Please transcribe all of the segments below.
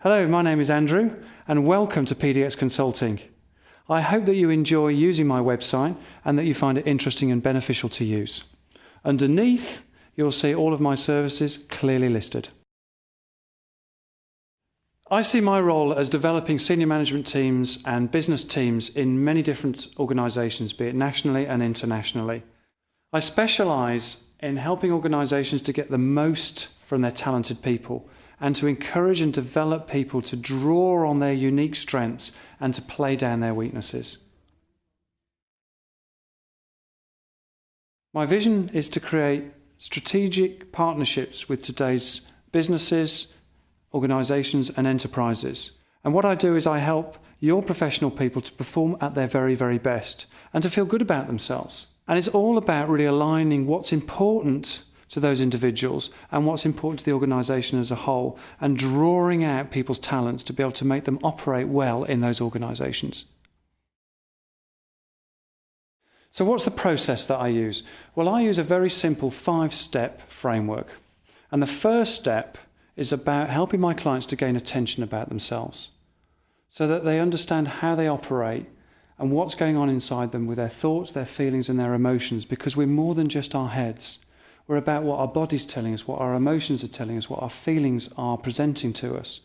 Hello, my name is Andrew and welcome to PDx Consulting. I hope that you enjoy using my website and that you find it interesting and beneficial to use. Underneath, you'll see all of my services clearly listed. I see my role as developing senior management teams and business teams in many different organisations, be it nationally and internationally. I specialise in helping organisations to get the most from their talented people and to encourage and develop people to draw on their unique strengths and to play down their weaknesses. My vision is to create strategic partnerships with today's businesses, organisations and enterprises. And what I do is I help your professional people to perform at their very, very best and to feel good about themselves. And it's all about really aligning what's important to those individuals and what's important to the organisation as a whole, and drawing out people's talents to be able to make them operate well in those organisations. So what's the process that I use? Well, I use a very simple 5-step framework. And the first step is about helping my clients to gain attention about themselves so that they understand how they operate and what's going on inside them with their thoughts, their feelings and their emotions, because we're more than just our heads. We're about what our body's telling us, what our emotions are telling us, what our feelings are presenting to us.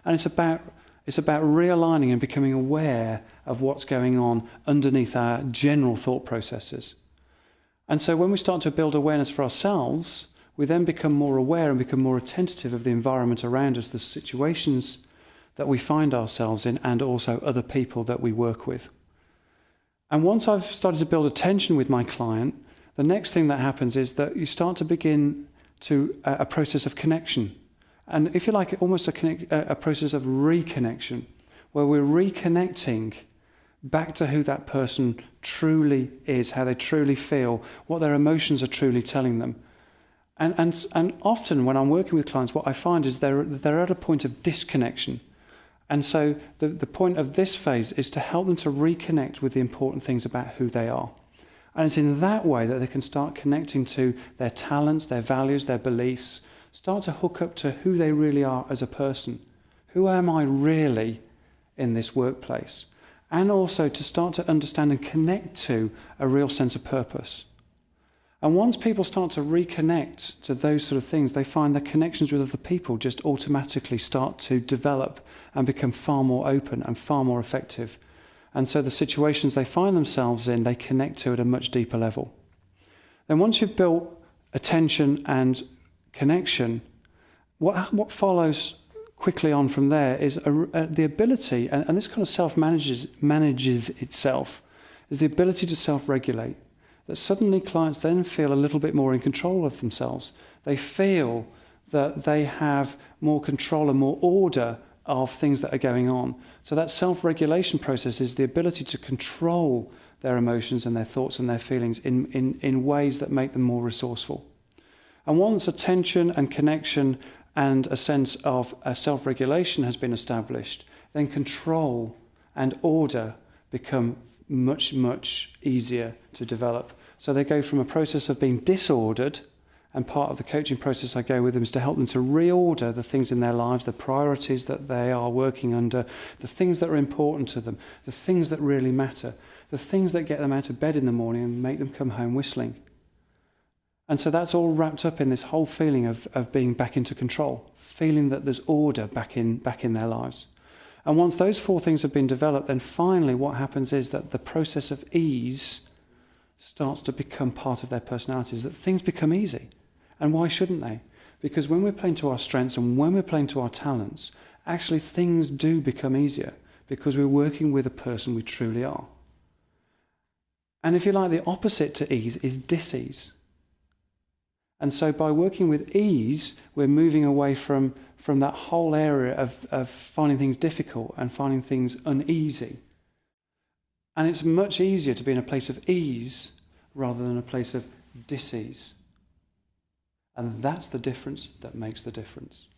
And it's about realigning and becoming aware of what's going on underneath our general thought processes. And so when we start to build awareness for ourselves, we then become more aware and become more attentive of the environment around us, the situations that we find ourselves in, and also other people that we work with. And once I've started to build attention with my client, the next thing that happens is that you start to begin to a process of connection. And if you like, almost a process of reconnection, where we're reconnecting back to who that person truly is, how they truly feel, what their emotions are truly telling them. And often when I'm working with clients, what I find is they're at a point of disconnection. And so the point of this phase is to help them to reconnect with the important things about who they are. And it's in that way that they can start connecting to their talents, their values, their beliefs, start to hook up to who they really are as a person. Who am I really in this workplace? And also to start to understand and connect to a real sense of purpose. And once people start to reconnect to those sort of things, they find their connections with other people just automatically start to develop and become far more open and far more effective. And so the situations they find themselves in, they connect to at a much deeper level. Then once you've built attention and connection, what follows quickly on from there is the ability, and this kind of manages itself, is the ability to self-regulate. That suddenly clients then feel a little bit more in control of themselves. They feel that they have more control and more order of things that are going on. So that self-regulation process is the ability to control their emotions and their thoughts and their feelings in ways that make them more resourceful. And once attention and connection and a sense of self-regulation has been established, then control and order become much, much easier to develop. So they go from a process of being disordered, and part of the coaching process I go with them is to help them to reorder the things in their lives, the priorities that they are working under, the things that are important to them, the things that really matter, the things that get them out of bed in the morning and make them come home whistling. And so that's all wrapped up in this whole feeling of being back into control, feeling that there's order back in their lives. And once those 4 things have been developed, then finally what happens is that the process of ease starts to become part of their personalities, that things become easy. And why shouldn't they? Because when we're playing to our strengths and when we're playing to our talents, actually things do become easier because we're working with a person we truly are. And if you like, the opposite to ease is dis-ease. And so by working with ease, we're moving away from that whole area of finding things difficult and finding things uneasy. And it's much easier to be in a place of ease rather than a place of dis-ease. And that's the difference that makes the difference.